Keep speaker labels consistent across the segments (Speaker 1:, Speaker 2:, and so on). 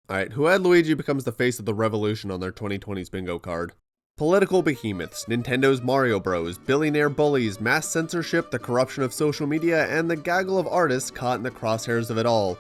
Speaker 1: Alright, who had Luigi becomes the face of the revolution on their 2020s bingo card? Political behemoths, Nintendo's Mario Bros, billionaire bullies, mass censorship, the corruption of social media, and the gaggle of artists caught in the crosshairs of it all.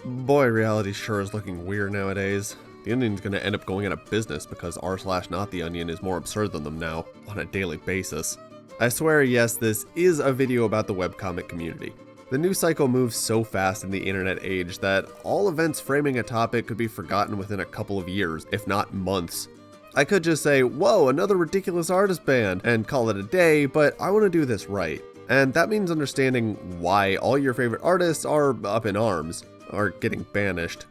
Speaker 1: Boy, reality sure is looking weird nowadays. The Onion's gonna end up going out of business because r/not the Onion is more absurd than them now, on a daily basis. I swear, yes, this is a video about the webcomic community. The news cycle moves so fast in the internet age that all events framing a topic could be forgotten within a couple of years, if not months. I could just say, whoa, another ridiculous artist band, and call it a day, but I want to do this right. And that means understanding why all your favorite artists are up in arms, or getting banished.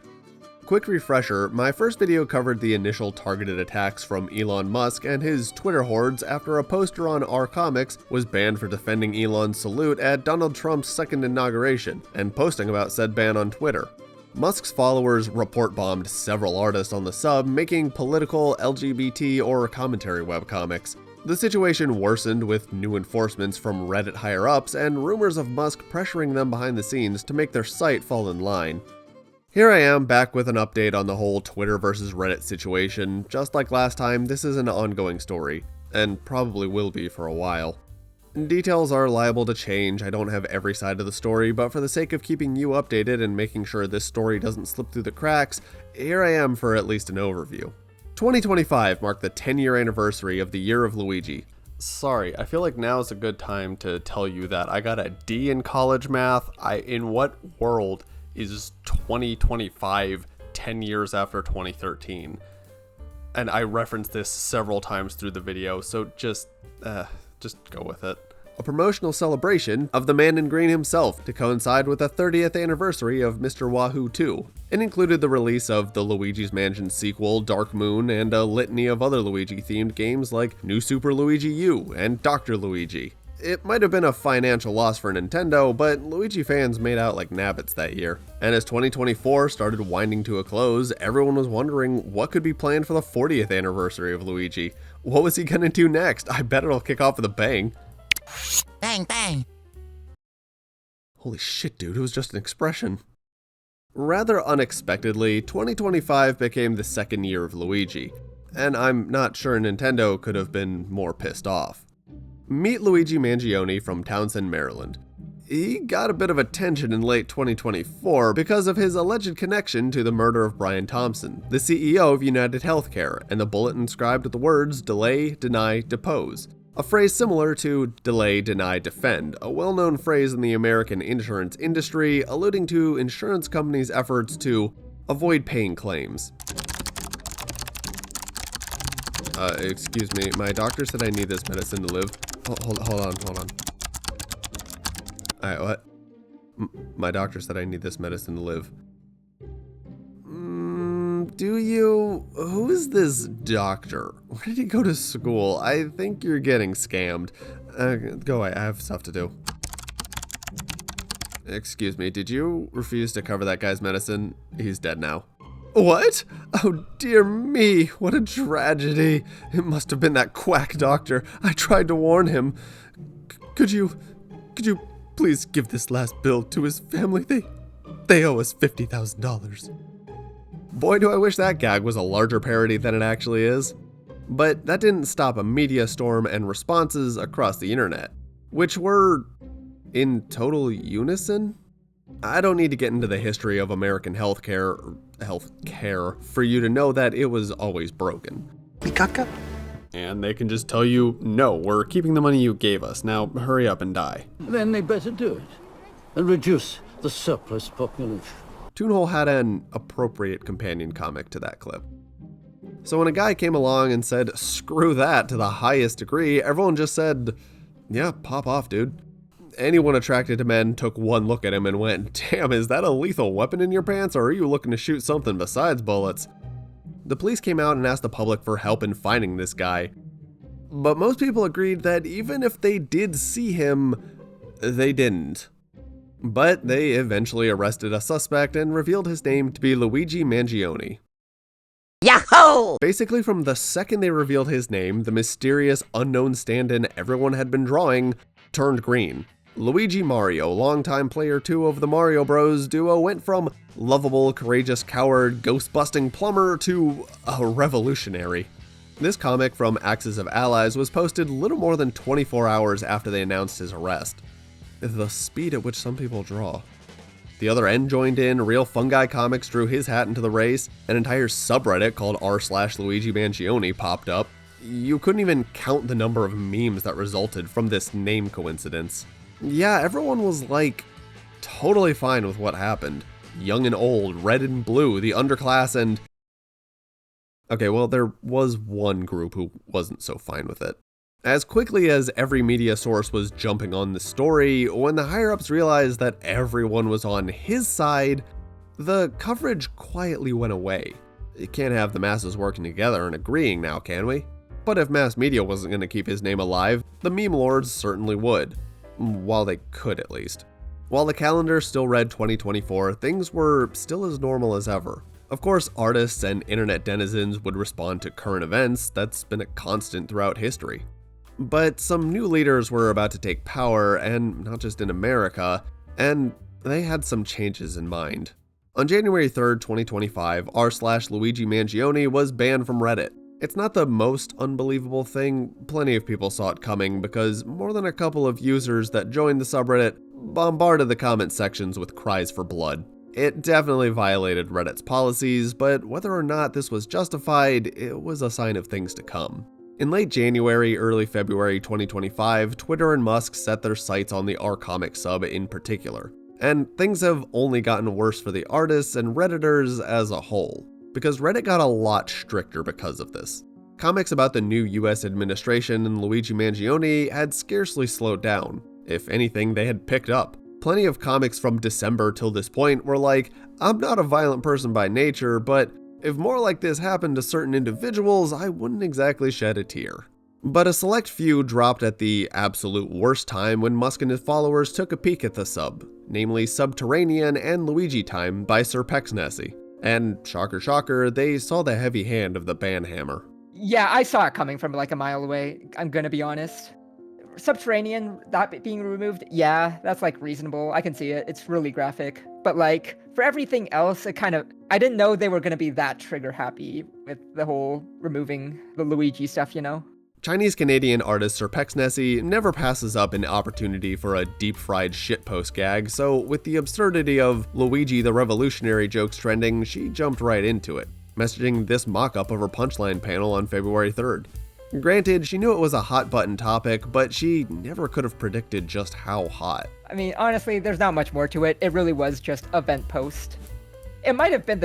Speaker 1: Quick refresher, my first video covered the initial targeted attacks from Elon Musk and his Twitter hordes after a poster on R Comics was banned for defending Elon's salute at Donald Trump's second inauguration, and posting about said ban on Twitter. Musk's followers report-bombed several artists on the sub, making political, LGBT, or commentary webcomics. The situation worsened with new enforcements from Reddit higher-ups and rumors of Musk pressuring them behind the scenes to make their site fall in line. Here I am, back with an update on the whole Twitter versus Reddit situation. Just like last time, this is an ongoing story, and probably will be for a while. Details are liable to change, I don't have every side of the story, but for the sake of keeping you updated and making sure this story doesn't slip through the cracks, here I am for at least an overview. 2025 marked the 10-year anniversary of the Year of Luigi. Sorry, I feel like now is a good time to tell you that I got a D in college math. In what world is 2025 10 years after 2013? And I referenced this several times through the video, so just go with it. A promotional celebration of the man in green himself to coincide with the 30th anniversary of Mr. Wahoo 2. It included the release of the Luigi's Mansion sequel, Dark Moon, and a litany of other Luigi-themed games like New Super Luigi U and Dr. Luigi. It might have been a financial loss for Nintendo, but Luigi fans made out like nabbits that year. And as 2024 started winding to a close, everyone was wondering what could be planned for the 40th anniversary of Luigi. What was he gonna do next? I bet it'll kick off with a bang.
Speaker 2: Bang, bang.
Speaker 1: Holy shit, dude, it was just an expression. Rather unexpectedly, 2025 became the second year of Luigi, and I'm not sure Nintendo could have been more pissed off. Meet Luigi Manion from Townsend, Maryland. He got a bit of attention in late 2024 because of his alleged connection to the murder of Brian Thompson, the CEO of United Healthcare, and the bullet inscribed with the words delay, deny, depose. A phrase similar to delay, deny, defend, a well-known phrase in the American insurance industry alluding to insurance companies' efforts to avoid paying claims. Excuse me, my doctor said I need this medicine to live. Hold on. Alright, what? My doctor said I need this medicine to live. Do you? Who is this doctor? Where did he go to school? I think you're getting scammed. Go away, I have stuff to do. Excuse me, did you refuse to cover that guy's medicine? He's dead now. What? Oh dear me, what a tragedy. It must have been that quack doctor. I tried to warn him. Could you please give this last bill to his family? They owe us $50,000. Boy, do I wish that gag was a larger parody than it actually is. But that didn't stop a media storm and responses across the internet, which were in total unison. I don't need to get into the history of American healthcare for you to know that it was always broken.
Speaker 2: Mikaka?
Speaker 1: And they can just tell you, no, we're keeping the money you gave us, now hurry up and die.
Speaker 3: Then they better do it and reduce the surplus population.
Speaker 1: Toonhole had an appropriate companion comic to that clip. So when a guy came along and said, screw that to the highest degree, everyone just said, yeah, pop off, dude. Anyone attracted to men took one look at him and went, damn, is that a lethal weapon in your pants, or are you looking to shoot something besides bullets? The police came out and asked the public for help in finding this guy. But most people agreed that even if they did see him, they didn't. But they eventually arrested a suspect and revealed his name to be Luigi Manion.
Speaker 2: Yahoo!
Speaker 1: Basically, from the second they revealed his name, the mysterious unknown stand-in everyone had been drawing turned green. Luigi Mario, longtime player 2 of the Mario Bros. Duo, went from lovable, courageous coward, ghost-busting plumber to a revolutionary. This comic from Axis of Allies was posted little more than 24 hours after they announced his arrest. The speed at which some people draw. The other end joined in, Real Fungi Comics drew his hat into the race, an entire subreddit called r/Luigi Manion popped up. You couldn't even count the number of memes that resulted from this name coincidence. Yeah, everyone was like, totally fine with what happened. Young and old, red and blue, the underclass, and... Okay, well, there was one group who wasn't so fine with it. As quickly as every media source was jumping on the story, when the higher-ups realized that everyone was on his side, the coverage quietly went away. You can't have the masses working together and agreeing now, can we? But if mass media wasn't going to keep his name alive, the meme lords certainly would. While they could, at least. While the calendar still read 2024, things were still as normal as ever. Of course, artists and internet denizens would respond to current events. That's been a constant throughout history. But some new leaders were about to take power, and not just in America, and they had some changes in mind. On January 3rd, 2025, r/Luigi Mangione was banned from Reddit. It's not the most unbelievable thing. Plenty of people saw it coming because more than a couple of users that joined the subreddit bombarded the comment sections with cries for blood. It definitely violated Reddit's policies, but whether or not this was justified, it was a sign of things to come. In late January, early February 2025, Twitter and Musk set their sights on the r/Comic sub in particular. And things have only gotten worse for the artists and Redditors as a whole, because Reddit got a lot stricter because of this. Comics about the new US administration and Luigi Mangione had scarcely slowed down. If anything, they had picked up. Plenty of comics from December till this point were like, I'm not a violent person by nature, but if more like this happened to certain individuals, I wouldn't exactly shed a tear. But a select few dropped at the absolute worst time when Musk and his followers took a peek at the sub, namely Subterranean and Luigi Time by Serpexnessie. And shocker shocker, they saw the heavy hand of the Banhammer.
Speaker 4: Yeah, I saw it coming from like a mile away, I'm gonna be honest. Subterranean, that being removed, yeah, that's like reasonable. I can see it. It's really graphic. But like, for everything else, I didn't know they were gonna be that trigger happy with the whole removing the Luigi stuff, you know?
Speaker 1: Chinese-Canadian artist Serpexnessie never passes up an opportunity for a deep-fried shitpost gag, so with the absurdity of Luigi the Revolutionary jokes trending, she jumped right into it, messaging this mock-up of her punchline panel on February 3rd. Granted, she knew it was a hot-button topic, but she never could have predicted just how hot.
Speaker 4: I mean, honestly, there's not much more to it. It really was just event post. It might have been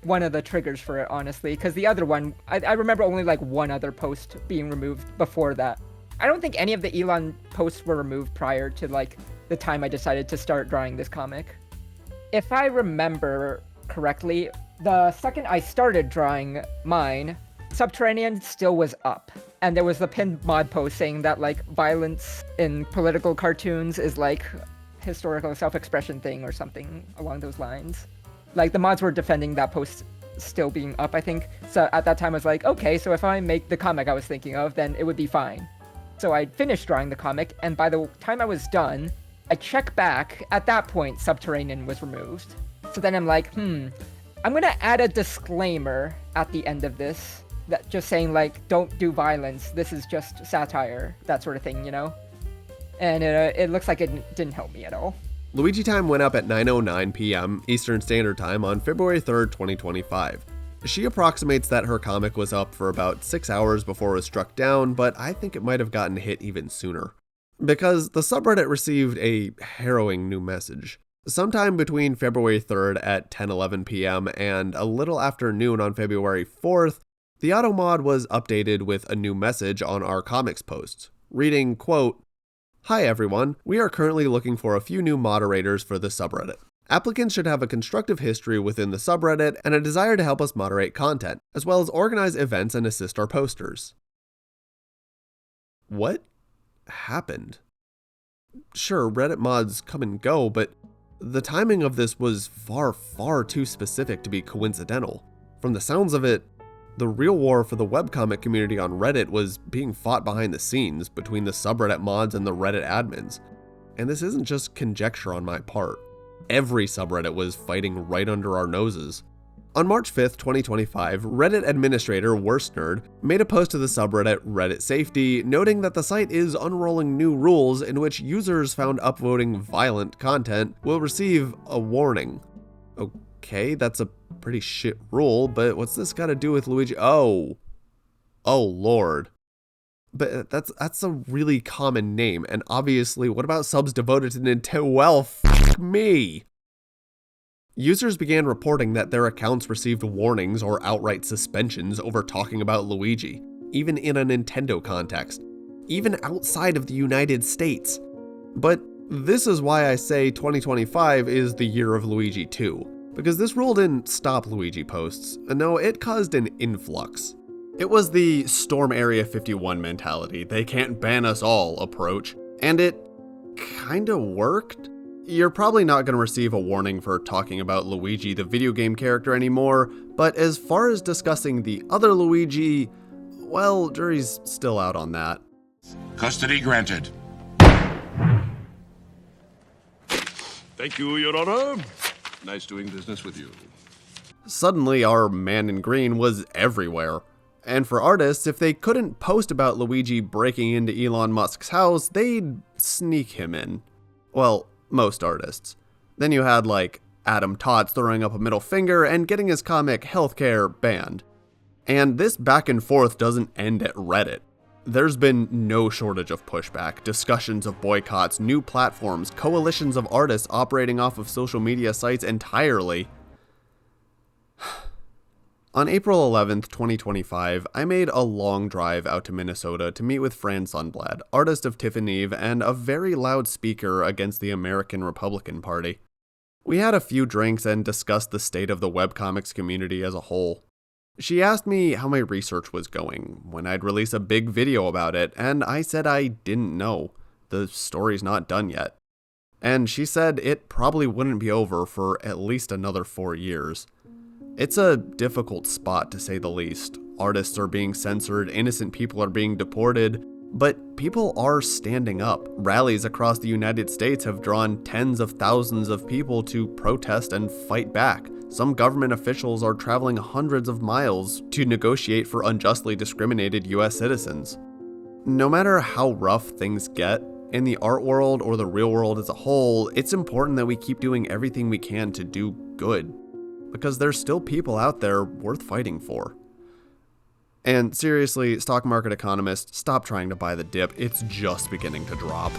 Speaker 4: one of the triggers for it, honestly, because the other one, I remember only like one other post being removed before that. I don't think any of the Elon posts were removed prior to like the time I decided to start drawing this comic. If I remember correctly, the second I started drawing mine, Subterranean still was up. And there was the pinned mod post saying that like violence in political cartoons is like historical self-expression thing or something along those lines. Like, the mods were defending that post still being up, I think. So at that time, I was like, okay, so if I make the comic I was thinking of, then it would be fine. So I finished drawing the comic, and by the time I was done, I check back. At that point, Subterranean was removed. So then I'm like, I'm gonna add a disclaimer at the end of this, that just saying, like, don't do violence. This is just satire, that sort of thing, you know? And it looks like it didn't help me at all.
Speaker 1: Luigi Time went up at 9:09 p.m. Eastern Standard Time on February 3rd, 2025. She approximates that her comic was up for about 6 hours before it was struck down, but I think it might have gotten hit even sooner. Because the subreddit received a harrowing new message. Sometime between February 3rd at 10:11 p.m. and a little after noon on February 4th, the automod was updated with a new message on our comics posts, reading, quote, "Hi everyone, we are currently looking for a few new moderators for the subreddit. Applicants should have a constructive history within the subreddit and a desire to help us moderate content, as well as organize events and assist our posters." What happened? Sure, Reddit mods come and go, but the timing of this was far, far too specific to be coincidental. From the sounds of it, the real war for the webcomic community on Reddit was being fought behind the scenes between the subreddit mods and the Reddit admins. And this isn't just conjecture on my part. Every subreddit was fighting right under our noses. On March 5th, 2025, Reddit administrator WorstNerd made a post to the subreddit Reddit Safety, noting that the site is unrolling new rules in which users found upvoting violent content will receive a warning. Okay, that's a pretty shit rule, but what's this got to do with Luigi? Oh lord. But that's a really common name, and obviously, what about subs devoted to Nintendo? Well, fuck me. Users began reporting that their accounts received warnings or outright suspensions over talking about Luigi, even in a Nintendo context, even outside of the United States. But this is why I say 2025 is the year of Luigi 2, because this rule didn't stop Luigi posts, no, it caused an influx. It was the Storm Area 51 mentality, they can't ban us all approach, and it kinda worked. You're probably not going to receive a warning for talking about Luigi the video game character anymore, but as far as discussing the other Luigi, well, jury's still out on that.
Speaker 5: Custody granted.
Speaker 6: Thank you, Your Honor. Nice doing business with you.
Speaker 1: Suddenly, our man in green was everywhere. And for artists, if they couldn't post about Luigi breaking into Elon Musk's house, they'd sneak him in. Well, most artists. Then you had like Adam Tots throwing up a middle finger and getting his comic Healthcare banned. And this back and forth doesn't end at Reddit. There's been no shortage of pushback, discussions of boycotts, new platforms, coalitions of artists operating off of social media sites entirely. On April 11th, 2025, I made a long drive out to Minnesota to meet with Fran Sundblad, artist of Tiffany, and a very loud speaker against the American Republican Party. We had a few drinks and discussed the state of the webcomics community as a whole. She asked me how my research was going, when I'd release a big video about it, and I said I didn't know. The story's not done yet. And she said it probably wouldn't be over for at least another 4 years. It's a difficult spot, to say the least. Artists are being censored, innocent people are being deported, but people are standing up. Rallies across the United States have drawn tens of thousands of people to protest and fight back. Some government officials are traveling hundreds of miles to negotiate for unjustly discriminated US citizens. No matter how rough things get, in the art world or the real world as a whole, it's important that we keep doing everything we can to do good. Because there's still people out there worth fighting for. And seriously, stock market economists, stop trying to buy the dip, it's just beginning to drop.